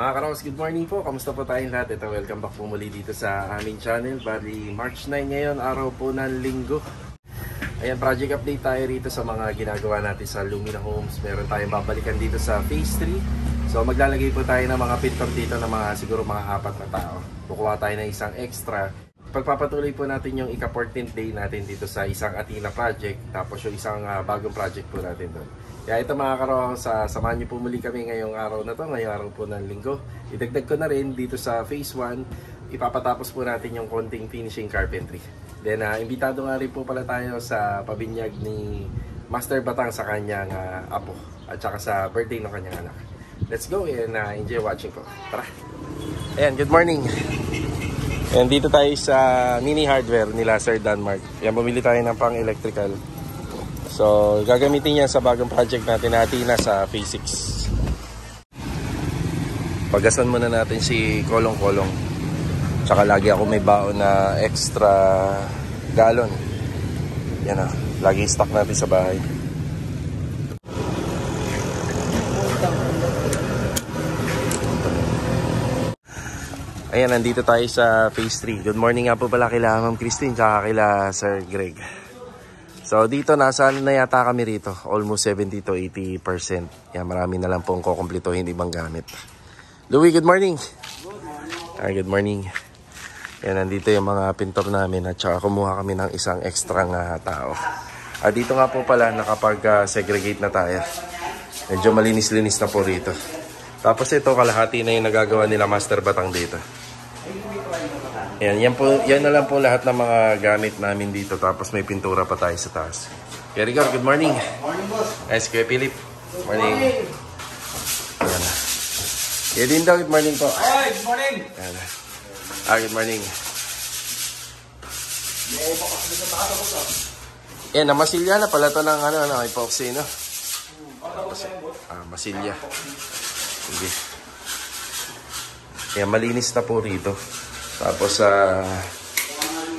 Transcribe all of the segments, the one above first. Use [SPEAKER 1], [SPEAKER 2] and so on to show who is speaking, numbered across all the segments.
[SPEAKER 1] Mga Karos, good morning po. Kamusta po tayong lahat? Ito, welcome back po muli dito sa aming channel. Bali, March 9 ngayon, araw po ng linggo. Ayan, project update tayo rito sa mga ginagawa natin sa Lumina Homes. Meron tayong babalikan dito sa Phase 3. So, maglalagay po tayo ng mga pintor dito ng mga siguro mga 4 na tao. Kukuha tayo ng isang extra. Pagpapatuloy po natin yung ika-14th day natin dito sa isang Athena project. Tapos yung isang bagong project po natin doon. Kaya ito mga Karos, samahan niyo po muli kami ngayong araw na to, ngayong araw po ng linggo. Idagdag ko na rin dito sa Phase 1, ipapatapos po natin yung konting finishing carpentry. Then imbitado nga rin po pala tayo sa pabinyag ni Master Batang sa kanyang apo at saka sa birthday ng kanyang anak. Let's go and enjoy watching po. Tara! Ayan, good morning! Ayan, dito tayo sa mini hardware nila Sir Danmark. Ayan, bumili tayo ng pang electrical. So, gagamitin yan sa bagong project natin na Athena sa Phase 6. Pagasan muna natin si Kolong-Kolong. Tsaka lagi ako may baon na extra galon. Yan na, lagi stock natin sa bahay. Ayan, nandito tayo sa Phase 3. Good morning nga po pala kila Ma'am Christine tsaka kila Sir Greg. So dito nasa na yata kami rito, almost 70 to 80%. Yan, marami na lang pong kukumplituhin ibang gamit. Louie, good morning.
[SPEAKER 2] Good morning.
[SPEAKER 1] Hi, good morning. Yan, nandito yung mga pintor namin at saka kumuha kami ng isang extra tao. Dito nga po pala nakapag-segregate na tayo. Medyo malinis-linis na po rito. Tapos ito kalahati na yung nagagawa nila Master Batang dito. Yan na lang po lahat ng mga gamit namin dito. Tapos may pintura pa tayo sa taas. Kuya Rigor, good morning.
[SPEAKER 2] Morning, boss.
[SPEAKER 1] Yes, Kuya Philip. Good morning. Yan na. Kuya Dindo, good morning po.
[SPEAKER 2] Hi, good morning.
[SPEAKER 1] Yan na. Good morning. Yan, namasilya na pala ito ng epoxy, no? Masilya. Sige. Yan, malinis na po rito. Tapos,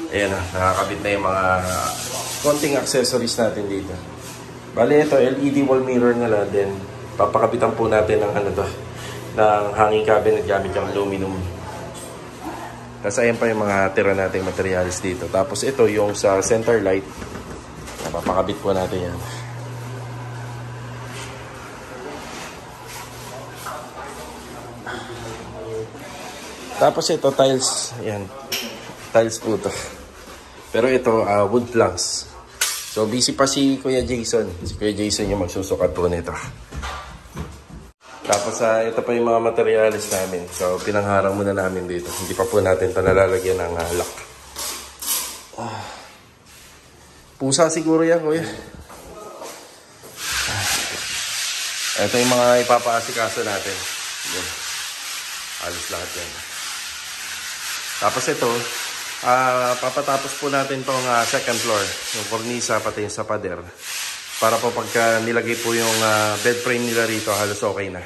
[SPEAKER 1] ayan na, nakakabit na yung mga konting accessories natin dito. Bale, ito, LED wall mirror na lang. Then, papakabitan po natin ng ng hanging cabinet gamit yung aluminum. Tapos, ayan pa yung mga tira nating materials dito. Tapos, ito yung sa center light. Papakabit po natin yan. Tapos ito, tiles. Ayan. Tiles po ito. Pero ito, wood planks. So, busy pa si Kuya Jason. Si Kuya Jason yung magsusukat po nito. Tapos, ito pa yung mga materials namin. So, pinangharang muna namin dito. Hindi pa po natin ito nalalagyan ng lock. Pusa siguro yan, Kuya. Ito yung mga ipapaasikaso natin. Yan. Alis lahat yan. Tapos ito, papatapos po natin itong second floor, yung cornisa pati yung sa pader. Para po pagka nilagay po yung bed frame nila rito, halos okay na.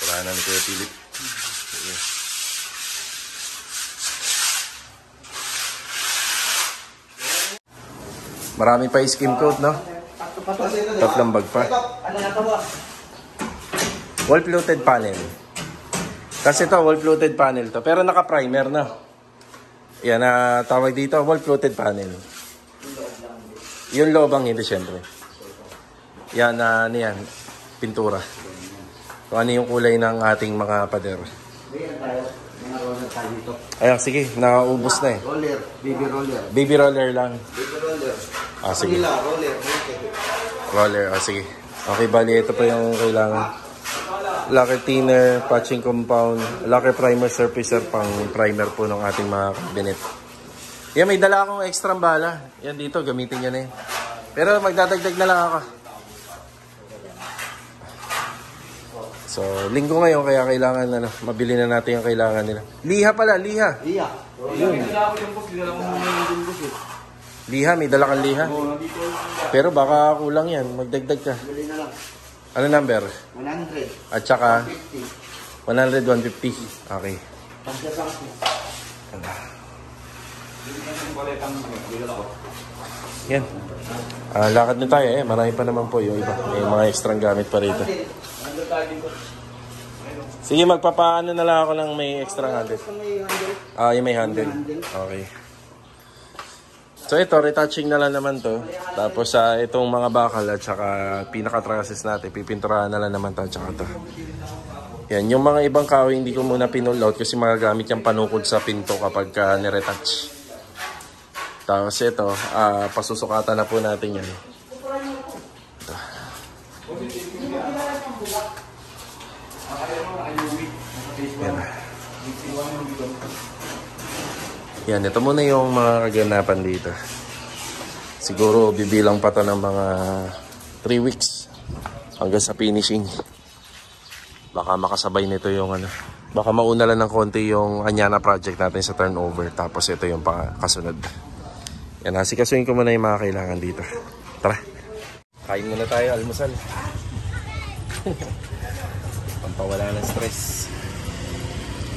[SPEAKER 1] Sarahan na ni Kuya Philip. Marami pa skim coat, no? Tatlong bag pa. Wall-fluted panel. Kasi ito, wall-fluted panel to. Pero naka-primer na. Yan, tawag dito, wall-fluted panel. Yung lobang hindi, syempre. Yan, yan, pintura. Kung ano yung kulay ng ating mga pader. Ayan, sige, naubos na eh.
[SPEAKER 2] Roller, baby roller.
[SPEAKER 1] Baby roller lang.
[SPEAKER 2] Baby roller.
[SPEAKER 1] Sige.
[SPEAKER 2] Roller.
[SPEAKER 1] Roller, sige. Okay, bali, ito pa yung kailangan. Lacquer thinner, patching compound, lacquer primer surfacer, pang primer po ng ating mga cabinet. Yan, may dala akong extra bala. Yan dito, gamitin nyo na yun. Pero magdadagdag na lang ako. So, linggo ngayon, kaya kailangan mabili na natin yung kailangan nila. Liha pala, liha.
[SPEAKER 2] Liha.
[SPEAKER 1] Yun. Liha, may dala kang liha. Pero baka kulang yan, magdagdag ka.
[SPEAKER 2] Bili na lang.
[SPEAKER 1] Ano number?
[SPEAKER 2] 100.
[SPEAKER 1] At saka
[SPEAKER 2] 50.
[SPEAKER 1] 100, 150. Okay. Yan. Lakad na tayo eh. Marami pa naman po yung iba. May mga extra gamit pa rito. Sige, magpapaano na lang ako ng may extra handle. Yung may handle. Okay. So ito, retouching na lang naman to. Tapos itong mga bakal at saka pinaka-trusses natin, pipinturahan na lang naman to at saka to. Yan, yung mga ibang kahoy hindi ko muna pinull out kasi magagamit yung panukod sa pinto kapag niretouch. Tapos ito, pasusukatan na po natin yan. Yan. Yan, ito muna yung mga kaganapan dito. Siguro bibilang pa to ng mga 3 weeks hanggang sa finishing. Baka makasabay nito yung baka mauna lang ng konti yung Anyana project natin sa turnover. Tapos ito yung kasunod. Yan, asikasuhin ko muna yung mga kailangan dito. Tara, kain muna tayo, almusal. Pampawala ng stress.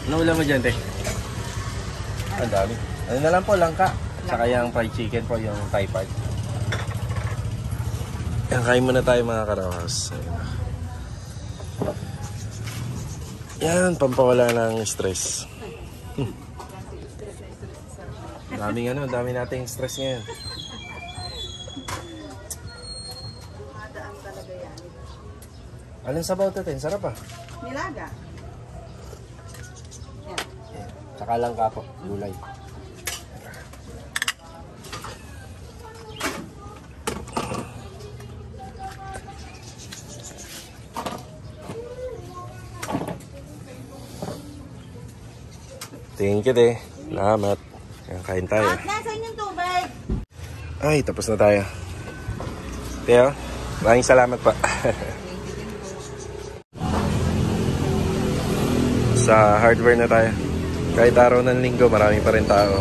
[SPEAKER 1] Ano ulam mo dyan, te? Ang dami. Ano na lang po, langka. Tsaka yung fried chicken po, yung Thai part. Yan, kain muna tayo mga karawas. Yan, pampawala ng stress. Dami nating stress ngayon.
[SPEAKER 3] Madaan talaga yan.
[SPEAKER 1] Anong sabaw to, Ten? Sarap ah.
[SPEAKER 3] Nilaga. Yan.
[SPEAKER 1] Tsaka langka po, gulay. Thank you, te. Salamat. Ayan, kain tayo.
[SPEAKER 3] At nasan yung tubig?
[SPEAKER 1] Ay, tapos na tayo. Teo, maraming salamat pa. Sa hardware na tayo. Kahit araw ng linggo, marami pa rin tao.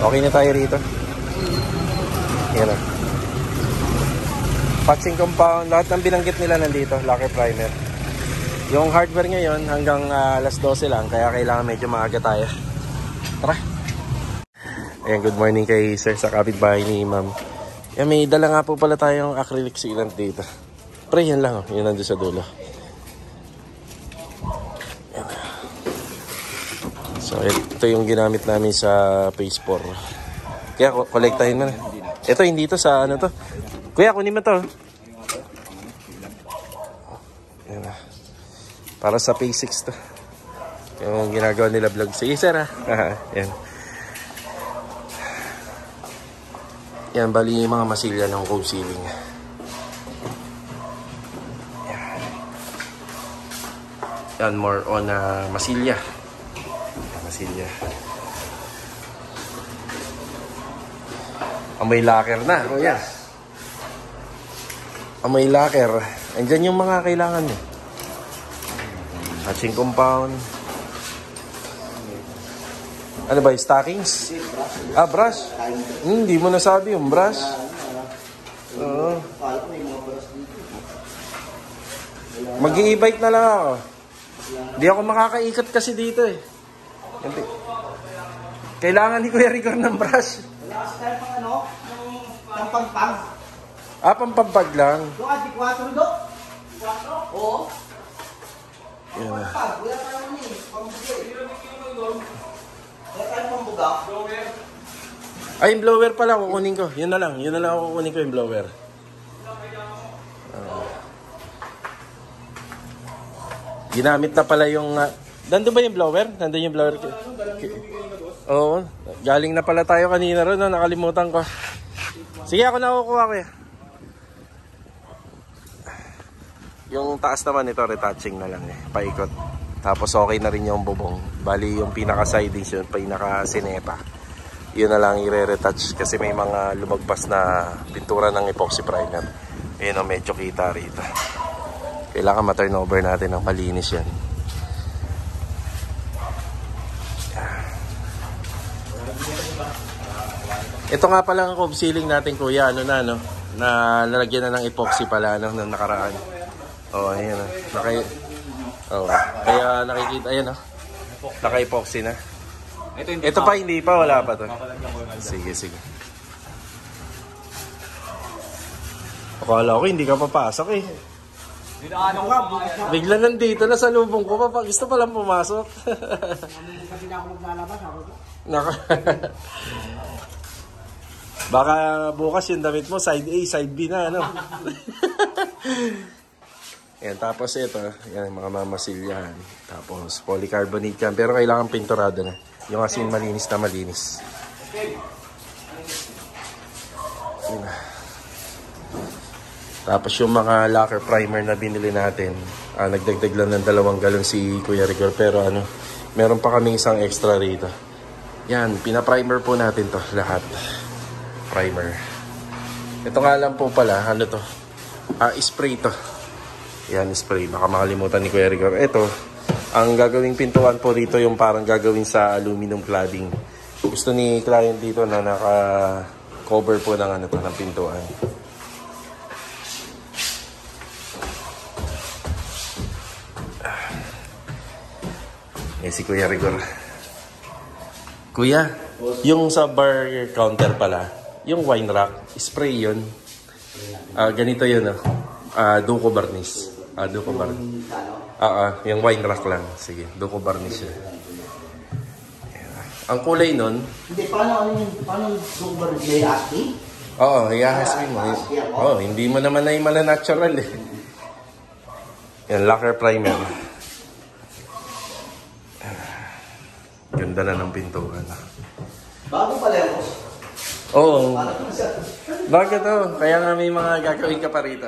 [SPEAKER 1] Okay na tayo rito. Yan na. Patching compound, lahat ng binanggit nila nandito, lacquer primer. Yung hardware ngayon hanggang alas 12 lang, kaya kailangan medyo maaga tayo. Tara! Ayan, good morning kay sir sa kapitbahay ni ma'am. Yan, may dala nga po pala tayong acrylic sealant dito. Pre, yan lang, yun nandun sa dulo. Yan. So, ito yung ginamit namin sa phase 4. Kaya, kolektahin mo na. Ito, hindi to sa ano to. Kuya, kunin mo to. Yan na. Para sa phase 6 to. Yung ginagawa nila vlog. Sige, sir ha. Yan. Yan, bali yung mga masilya ng cove ceiling. Yan, more on masilya. Masilya. Amoy lacquer na. Oh, yeah. Amoy lacquer. Andyan yung mga kailangan nyo. Hatching compound. Ano ba yung stockings? Brush. Hindi mo nasabi yung brush. Oo. Mag-i-bike na lang ako. Hindi ako makakaikot kasi dito eh. Kailangan ni Kuya Rigor ng brush.
[SPEAKER 2] Wala kasi tayo pang ng pampag.
[SPEAKER 1] Pampag lang.
[SPEAKER 2] Doon, di 4 do? 4? Oo.
[SPEAKER 1] Yan na.
[SPEAKER 2] Wala tayo pambuga eh. Wala tayo pambuga.
[SPEAKER 1] Ay, yung blower pala kukunin ko. Yun na lang ako kukunin ko yung blower. Ginamit na pala yung... nandun ba yung blower? Nandun yung blower? Oo. Galing na pala tayo kanina ron. No? Nakalimutan ko. Sige, ako na kukuha ko yan. Yung taas naman ito, retouching na lang eh. Paikot. Tapos okay na rin yung bubong. Bali yung pinaka-sidings yun, pinaka-sineta. Yun na lang i-retouch kasi may mga lumagpas na pintura ng epoxy primer. Ayun o, medyo kita rito. Kailangan ma-turnover natin ng malinis yan. Ito nga pala ang cove ceiling natin, kuya. Ano na, no? Na lalagyan na ng epoxy pala, no? Nung nakaraan. Oh, ayan. Oo. Kaya nakikita, ayan oh. Naka-epoxy na.
[SPEAKER 2] Ito
[SPEAKER 1] Ito pa, hindi pa, wala pa to. Sige, sige. Akala ko hindi ka papasok eh.
[SPEAKER 2] Ano nga, bukas na.
[SPEAKER 1] Bigla nandito na sa lubong ko, gusto pa lang pumasok.
[SPEAKER 2] Kasi na ako maglalabas, ako to.
[SPEAKER 1] Naka. Baka bukas yung damit mo, side A, side B na, ano? Yan, tapos ito, yan, mga mamasilyan. Tapos polycarbonate yan, pero kailangan pinturado na. Yung asin malinis na malinis. Yan. Tapos yung mga lacquer primer na binili natin, nagdagdag lang ng 2 galon si Kuya Rigor, pero ano, meron pa kaming isang extra rito. Yan, pina-primer po natin to lahat. Primer. Ito nga lang po pala, ano to? Spray to. Yan, spray. Baka makalimutan ni Kuya Rigor. Ito, ang gagawing pintuan po dito yung parang gagawin sa aluminum cladding. Gusto ni client dito na naka-cover po ng, ano to, ng pintuan. Si Kuya Rigor. Kuya, yung sa bar counter pala, yung wine rack, spray yun. Ganito yun, Duco Varnish. Duco Varnish. Yung wine rack lang. Sige, Duco Varnish yun. Ang kulay nun...
[SPEAKER 2] Hindi, paano Duco Varnish? ASCII?
[SPEAKER 1] Oo, i-ahasmin mo. Oo, hindi mo naman na yung natural eh. Yan, lacquer primer. Ganda na ng pintuan.
[SPEAKER 2] Bago pala yan, boss.
[SPEAKER 1] Oo. Bago to. Kaya nga may mga gagawin ka pa rito.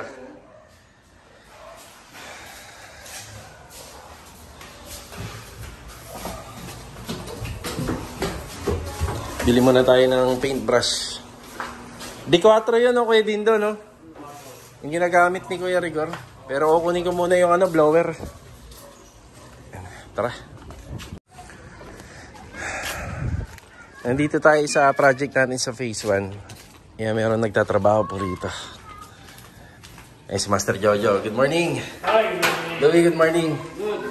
[SPEAKER 1] Bili muna tayo ng paintbrush. D4 yun, no, Kuya Dindo, no? Yung ginagamit ni Kuya Rigor. Pero kukunin ko muna yung blower. Tara. Nandito tayo sa project natin sa phase 1. Yan, meron nagtatrabaho po rito. Si Master Jojo. Good morning.
[SPEAKER 2] Hi.
[SPEAKER 1] Louie, good morning. Good.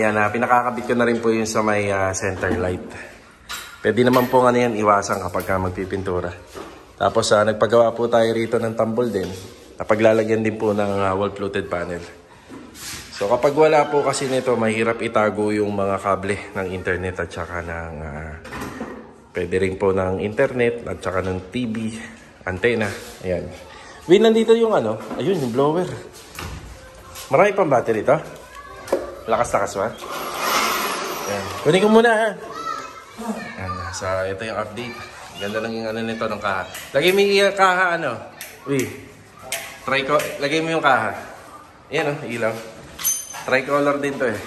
[SPEAKER 1] Yan, pinakakabit ko na rin po yung sa may center light. Pwede naman po yan iwasan kapag magpipintura. Tapos nagpagawa po tayo rito ng tambol din. Napaglalagyan din po ng wall-fluted panel. So kapag wala po kasi nito, mahirap itago yung mga kable ng internet at saka ng pwede rin po ng internet at saka ng TV, antena. Ayan. Win, nandito yung ayun, yung blower. Marami pang battery ito. Lakas-lakas ba? Ayan. Kunin ko muna ha. Ayan. So ito yung update. Ganda lang yung nito ng kaha. Lagay mo yung kaha Uy. Lagay mo yung kaha. Ayan ilaw. Tricolor din to eh.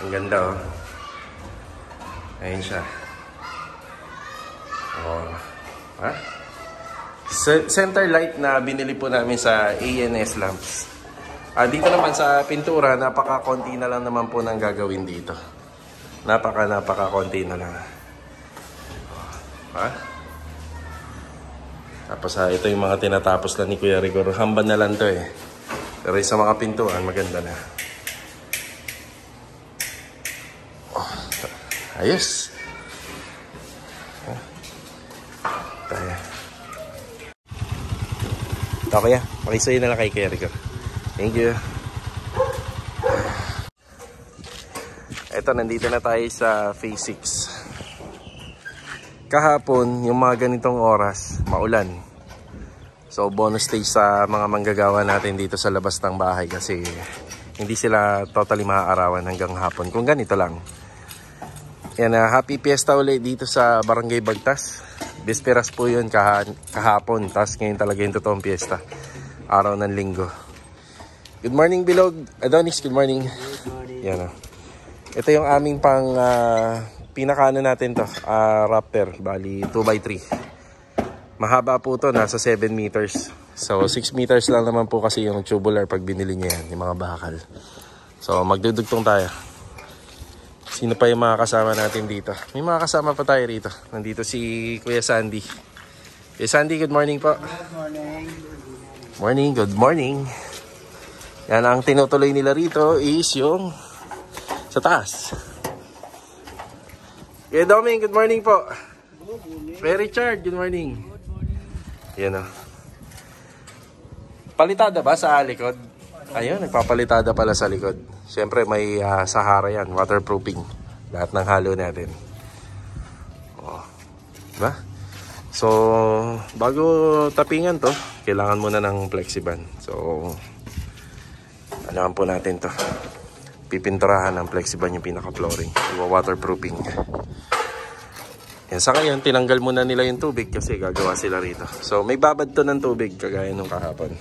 [SPEAKER 1] Ang ganda Ayun siya. Center light na binili po namin sa ANS Lamps. Dito naman sa pintura, napaka-konti na lang naman po nang gagawin dito. Napaka-konti na lang. Tapos ito yung mga tinatapos na ni Kuya Rigor. Hamban na lang to eh. Pero sa mga pintuan, maganda na. Ayos. Tayo. Ito kaya, pakisayo na lang kay Kuya Rigor. Thank you. Ito, nandito na tayo sa phase 6. Kahapon, yung mga ganitong oras, maulan. So bonus stage sa mga manggagawa natin dito sa labas ng bahay kasi hindi sila totally maaarawan hanggang hapon kung ganito lang. Yan, happy fiesta ulit dito sa Barangay Bagtas. Bisperas po yun kahapon, tapos ngayon talaga yung totoong fiesta, araw ng linggo. Good morning Bilog Adonis, good morning.
[SPEAKER 2] Good morning.
[SPEAKER 1] Yan, ito yung aming pang pinakaano natin to, Raptor, bali 2x3. Mahaba po to, nasa 7 meters. So 6 meters lang naman po kasi yung tubular pag binili niya yan, yung mga bakal. So magdudugtong tayo. Sino pa yung mga kasama natin dito? May mga kasama pa tayo rito. Nandito si Kuya Sandy. Kuya Sandy, good morning po.
[SPEAKER 2] Good morning.
[SPEAKER 1] Morning, good morning. Yan, ang tinutuloy nila rito is yung sa taas. Kuya Doming, good morning po. Kuya Richard, good morning. Yan o. Palitada ba sa likod? Ayun, nagpapalitada pala sa likod. Siyempre may Sahara yan, waterproofing. Lahat ng halo natin. Oh. Diba? So, bago tapingan to, kailangan muna ng Flexiban. So, alam po natin to. Pipinturahan ng Flexiban yung pinaka-flooring. Waterproofing. Yan, sa ngayon, tinanggal muna nila yung tubig kasi gagawa sila rito. So, may babad to ng tubig kagaya nung kahapon.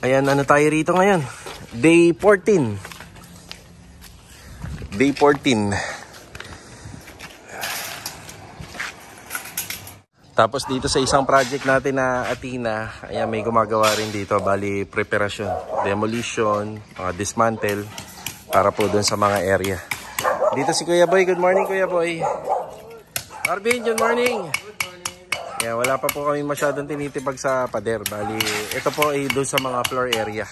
[SPEAKER 1] Ayan, ano tayo rito ngayon? Day 14. Day 14. Tapos dito sa isang project natin na Athena, ayan, may gumagawa rin dito. Bali, preparasyon, demolition, dismantle, para po dun sa mga area. Dito si Kuya Boy. Good morning, Kuya Boy. Arvin, good morning. Yeah, wala pa po kami masyadong tinitipag sa pader. Bali, ito po ay doon sa mga floor area.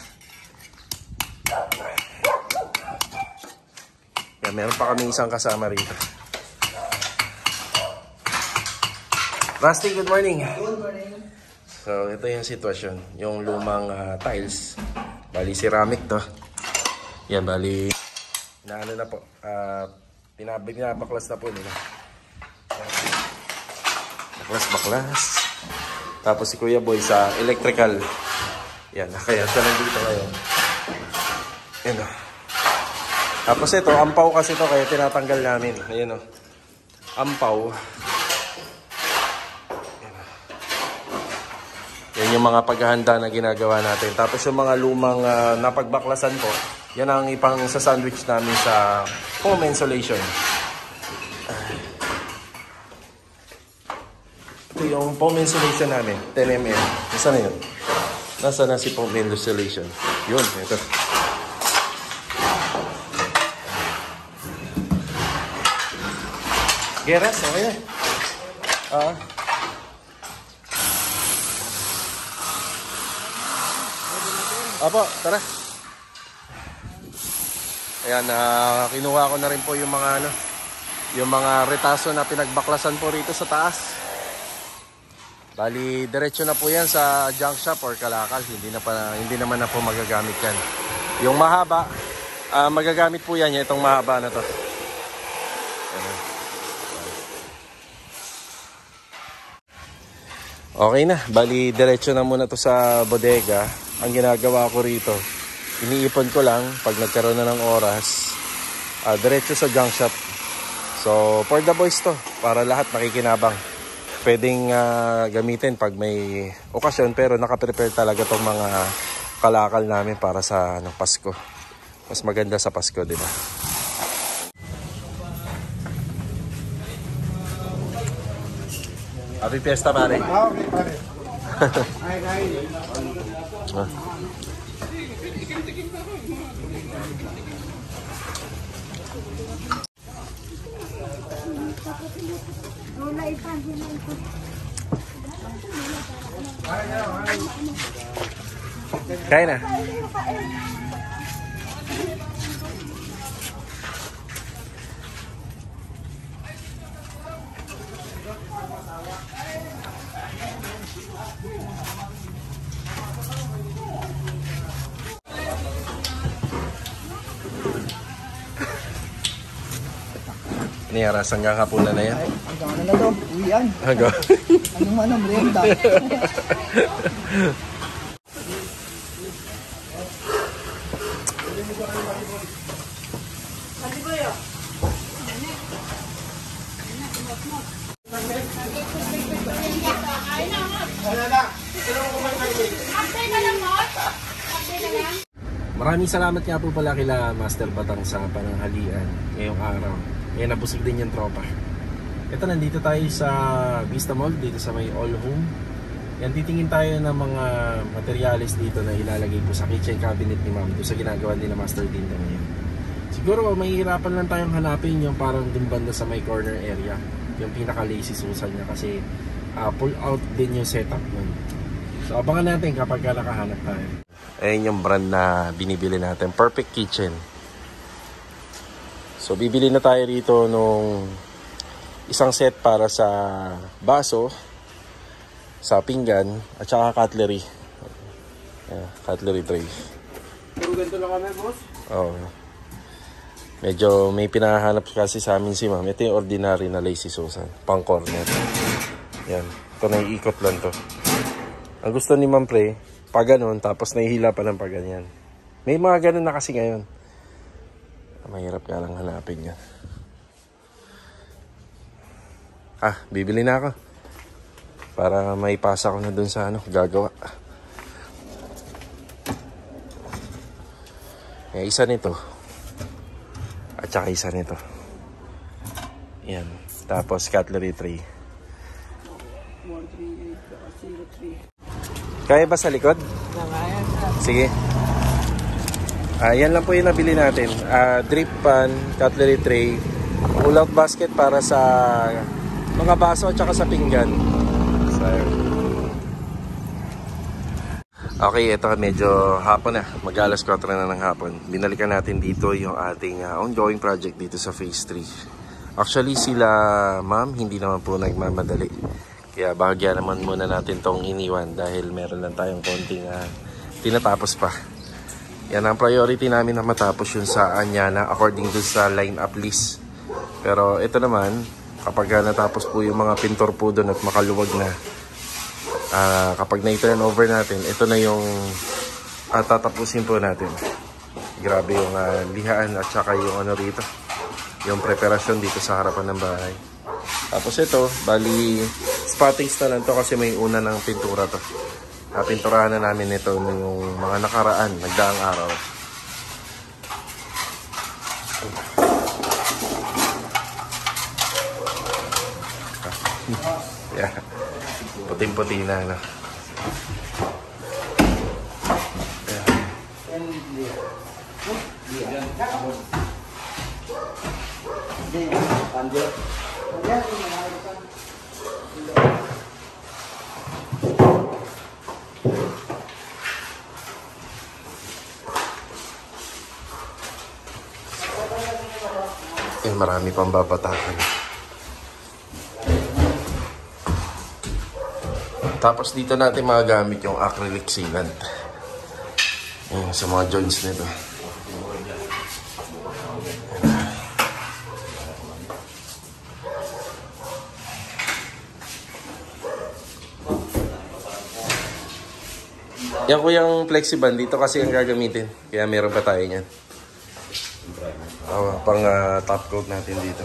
[SPEAKER 1] Yeah, meron pa kami isang kasama rito. Rusty, good morning.
[SPEAKER 2] Good morning.
[SPEAKER 1] So, ito yung sitwasyon. Yung lumang tiles. Bali, ceramic to. Yan, bali, naano na po. Pinabaklas na po nila. Baklas. Tapos si Kuya Boy sa electrical. Yan, kaya siya nandito ngayon. Yan o. Tapos ito, ampaw kasi to kaya tinatanggal namin. Ayan o. Ampaw. Yan yung mga paghahanda na ginagawa natin. Tapos yung mga lumang napagbaklasan po, yan ang ipang sa sandwich namin sa foam insulation. Ito yung foam insulation namin, 10 mm. Nasaan na yun? Nasaan na si foam insulation? Yun, ito. Geras, okay na. Apo, tara. Ayan, kinuha ko na rin po yung mga yung mga retaso na pinagbaklasan po rito sa taas. Bali, diretso na po yan sa junk shop or kalakal. Hindi naman na po magagamit yan. Yung mahaba, magagamit po yan itong mahaba na to. Okay na, bali diretso na muna to sa bodega. Ang ginagawa ko rito, iniipon ko lang pag nagkaroon na ng oras, diretso sa junk shop. So, for the boys to, para lahat makikinabang. Pwedeng gamitin pag may okasyon, pero nakaprepare talaga tong mga kalakal namin para sa Pasko. Mas maganda sa Pasko, di ba? Happy Fiesta, pare.
[SPEAKER 2] Okay, pare. Ay.
[SPEAKER 1] Kain na. Niyaras hanggang hapunan na yan.
[SPEAKER 2] Hanggang ano na to? Uwian.
[SPEAKER 1] Hanggang.
[SPEAKER 2] Anong merienda?
[SPEAKER 1] Maraming salamat nga po pala kila Master Batang sa pananghalian ngayong araw. Kaya nabusog din yung tropa. Ito, nandito tayo sa Vista Mall, dito sa may All Home. Yan, titingin tayo ng mga materials dito na ilalagay po sa kitchen cabinet ni Ma'am doon sa ginagawa nila Master Dinda ngayon. Siguro mahihirapan lang tayong hanapin yung parang dun banda sa may corner area. yung pinaka-lazy Susan niya kasi pull out din yung setup nun. So abangan natin kapag nakahanap tayo. Ayan yung brand na binibili natin, Perfect Kitchen. So bibili na tayo rito nung isang set para sa baso, sa pinggan, at saka cutlery. Cutlery tray.
[SPEAKER 2] Puro ganito lang kami, boss.
[SPEAKER 1] Oo. Medyo may pinahanap kasi sa amin si ma'am. Ito yung ordinary na lazy Susan, pang corner. Yan, ito naiikot lang to. Ang gusto ni ma'am pre, pag ganun, tapos nahihila pa ng pag ganyan. May mga ganun na kasi ngayon. Mahirap nga lang hanapin yan. Bibili na ako. Para may pasa ko na dun sa gagawa. Isa nito. At saka isa nito. Yan. Tapos cutlery tray. 13803. Kaya ba sa likod? Sige. Yan lang po yung nabili natin. Drip pan, cutlery tray, pull-out basket para sa mga baso at saka sa pinggan. So, okay, ito medyo hapon na. Mag-alas 4 na ng hapon. Binalikan natin dito yung ating ongoing project dito sa Phase 3. Actually sila ma'am, hindi naman po nagmamadali. Kaya bahagya naman muna natin tong iniwan dahil meron lang tayong konting tinatapos pa. Yan ang priority namin na matapos yun sa Anyana according to sa line-up list. Pero ito naman, kapag natapos po yung mga pintor po doon at makaluwag na, kapag na-turn over natin, ito na yung tatapusin po natin. Grabe yung lihaan at saka yung rito, yung preparasyon dito sa harapan ng bahay. Tapos ito, bali spottings na lang to kasi may una ng pintura to. Pinturahan na namin ito yung mga nakaraan, nagdaang araw. Yeah. Puting-puti na, no? Marami pang babatakan. Tapos dito natin magagamit yung acrylic sealant. Ayan, sa mga joints nito. Yan ko yung flexiband dito kasi ang gagamitin. Kaya meron pa tayo niyan. Pang top coat natin dito.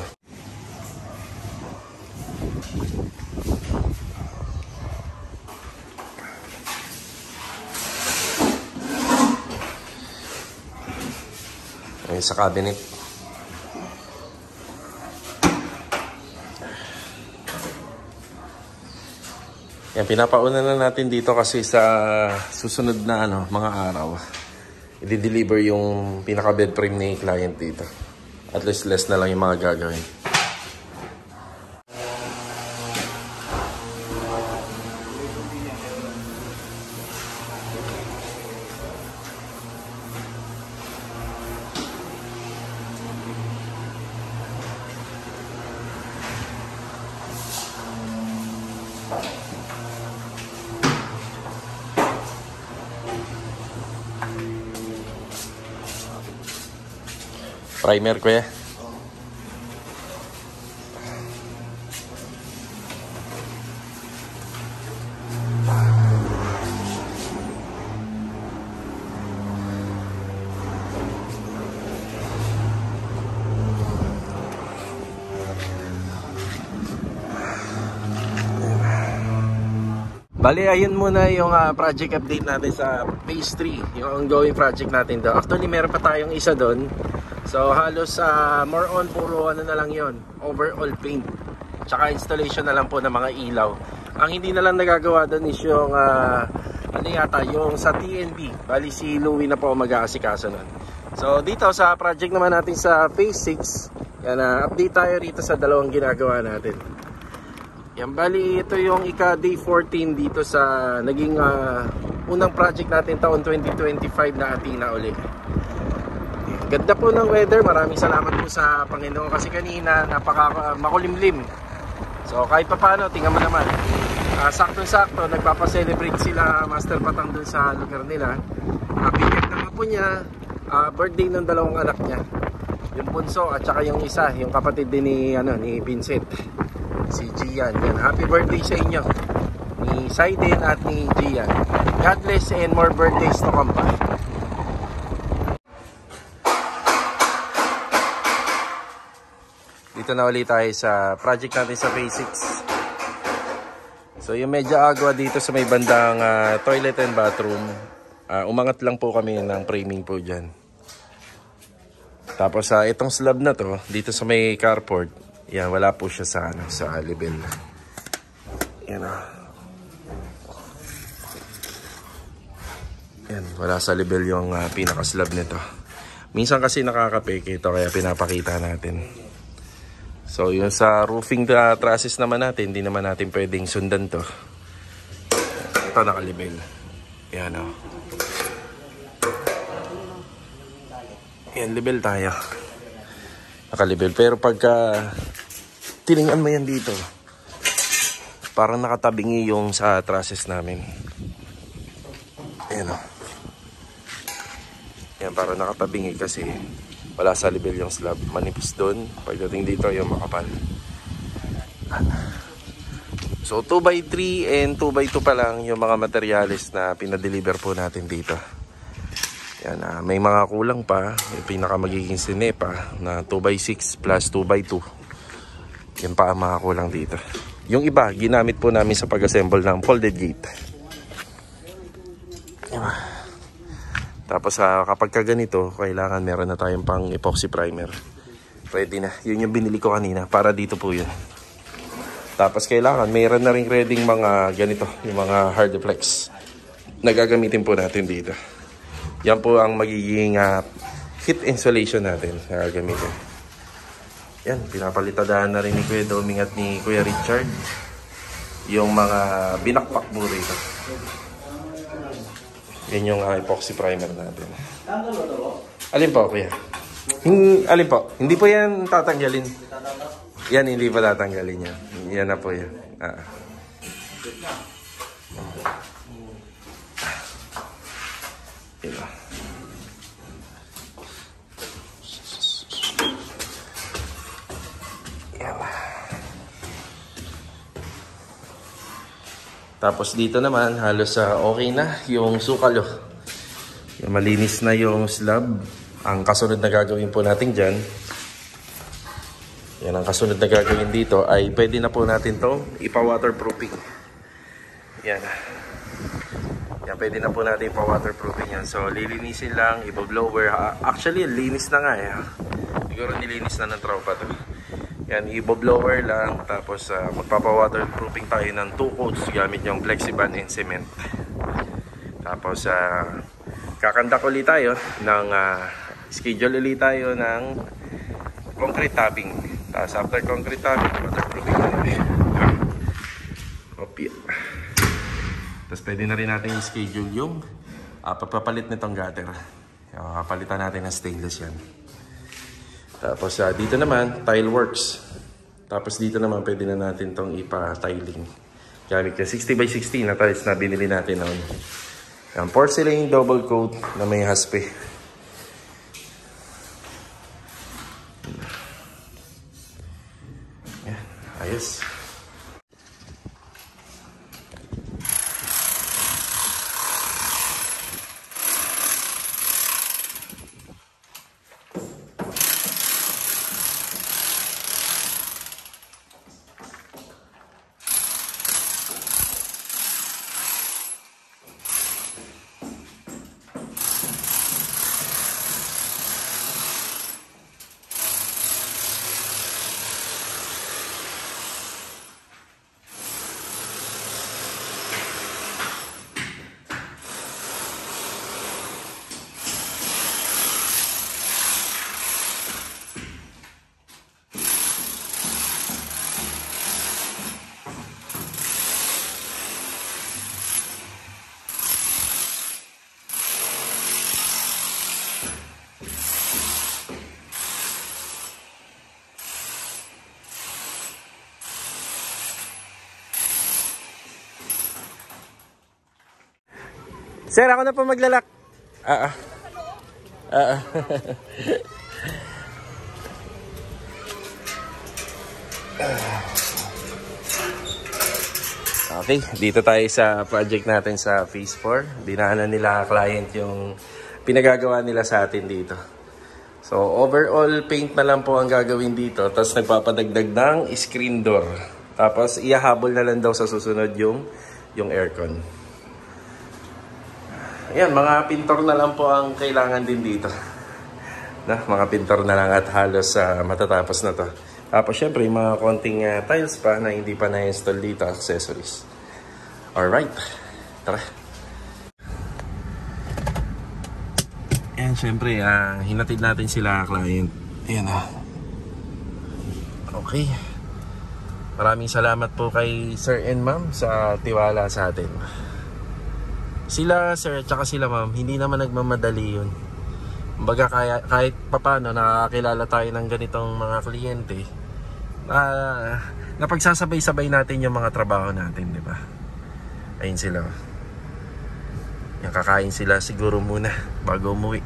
[SPEAKER 1] Ayan sa cabinet. Yan, pinapauna na natin dito kasi sa susunod na mga araw. I-deliver yung pinaka-bed frame ni client dito. At least less na lang yung mga gagawin. Primer ko ya. Bali, ayun muna yung project update natin sa Phase 3, yung ongoing project natin doon. Actually, meron pa tayong isa doon. So, halos more on puro na lang yon, overall paint. Tsaka installation na lang po ng mga ilaw. Ang hindi na lang nagagawa doon is yung, yung sa TNB. Bali, si Louie na po mag-aasikaso nun. So, dito sa project naman natin sa Phase 6, yan, update tayo rito sa dalawang ginagawa natin. Yan, bali ito yung ika-day 14 dito sa naging unang project natin taon 2025 na Athena uli. Ganda po ng weather, maraming salamat po sa Panginoon kasi kanina makulimlim. So kahit pa paano, tingnan mo naman, sakto-sakto nagpapacelebrate sila Master Patang dun sa lugar nila. Bigyan naman po niya birthday ng dalawang anak niya, yung bunso at saka yung isa, yung kapatid din ni Vincent, si Gian. Yan, happy birthday sa inyo ni Saiden at ni Gian. God bless and more birthdays to come pa. Dito na ulit tayo sa project natin sa Phase 6. So yung medyo agwa dito sa may bandang toilet and bathroom, umangat lang po kami ng framing po dyan. Tapos itong slab na to dito sa may carport, yan, wala po siya sa level. Yan yan, wala sa level yung pinaka-slab nito. Minsan kasi nakakapeke ito kaya pinapakita natin. So yung sa roofing trusses naman natin, hindi naman natin pwedeng sundan to. Ito naka-level. Yan yan, level tayo. Naka-level. Pero pagka tiningan mo yan dito, parang nakatabingi yung sa trusses namin. Ayan yan, parang nakatabingi kasi wala sa level yung slab. Manipis doon. Pagdating dito yung makapal. So 2x3 and 2x2 pa lang yung mga materyales na pinadeliver po natin dito. Yan, may mga kulang pa. Yung pinaka magiging sinepa na 2x6 plus 2x2. Yan pa ang mga kulang dito. Yung iba, ginamit po namin sa pag-assemble ng folded gate. Tapos kapag ka ganito, kailangan meron na tayong pang epoxy primer. Ready na. Yun yung binili ko kanina. Para dito po yun. Tapos kailangan mayroon na rin ready mga ganito. Yung mga hard flex na gagamitin po natin dito. Yan po ang magiging heat insulation natin na gagamitin. Yan, pinapalitadaan na rin ni Kuya Doming at ni Kuya Richard yung mga binakpak mo rito. Yan yung epoxy primer natin. Alin po, Kuya? Alin po? Hindi po yan tatanggalin. Yan, hindi pa tatanggalin yan. Yan na po yan. Diba? Tapos dito naman halos okay na yung sukalo. Malinis na yung slab. Ang kasunod na gagawin po natin dyan, yan ang kasunod na gagawin dito ay pwede na po natin to ipa-waterproofing. Yan. Yan, pwede na po natin ipa-waterproofing yan. So lilinisin lang, iba-blower. Actually linis na nga siguro nilinis na ng tropa to. Yan, i-blower lang, tapos magpapa-waterproofing tayo ng 2 coats gamit yung Flexiband and cement. Tapos kakandak ulit tayo ng schedule ulit tayo ng concrete tapping. Tapos after concrete tapping, waterproofing na. Tapos pwede na rin natin i-schedule yung papapalit nitong gutter. Papalitan natin ng stainless yan. Tapos dito naman, tile works. Tapos dito naman pwede na natin tong ipa-tiling. Gamit yung 60x60 na tiles na binili natin noon. Yung porcelain double coat na may haspe. Yan, ayos. Sir, ako na po maglalak. Ah. Okay, dito tayo sa project natin sa Phase 4. Dinaanan nila client yung pinagagawa nila sa atin dito. So, overall paint na lang po ang gagawin dito. Tapos nagpapadagdag ng screen door. Tapos ihahabol na lang daw sa susunod yung aircon. Ayan, mga pintor na lang po ang kailangan din dito. Mga pintor na lang at halos matatapos na to. Tapos syempre, yung mga konting tiles pa na hindi pa na-install dito, accessories. Alright, tara. Ayan, syempre, hinatid natin sila client. Ayan Okay. Maraming salamat po kay Sir and Ma'am sa tiwala sa atin. Sila, Sir, at saka sila, Ma'am, hindi naman nagmamadali yun. Kumbaga, kahit papano nakakilala tayo ng ganitong mga kliyente, napagsasabay-sabay natin yung mga trabaho natin, di ba? Ayun sila. Yung kakain sila siguro muna bago umuwi.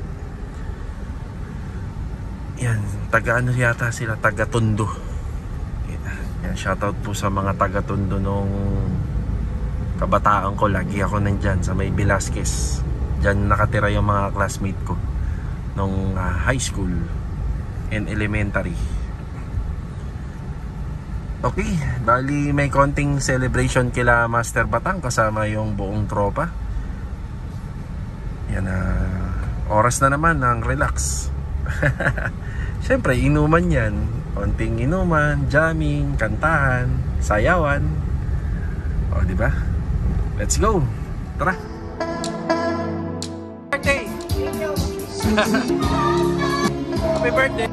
[SPEAKER 1] Yan, taga-ano yata sila, taga-Tondo. Yan, shoutout po sa mga taga-Tondo nung kabataan ko. Lagi ako nandyan sa may Velasquez. Diyan nakatira yung mga classmate ko nung high school and elementary. Okay, bali may konting celebration kila Master Batang kasama yung buong tropa. Yan, oras na naman ng relax. Siyempre, inuman yan. Konting inuman, jamming, kantahan, sayawan. O, di ba? Let's go. Tara. Birthday. Happy birthday.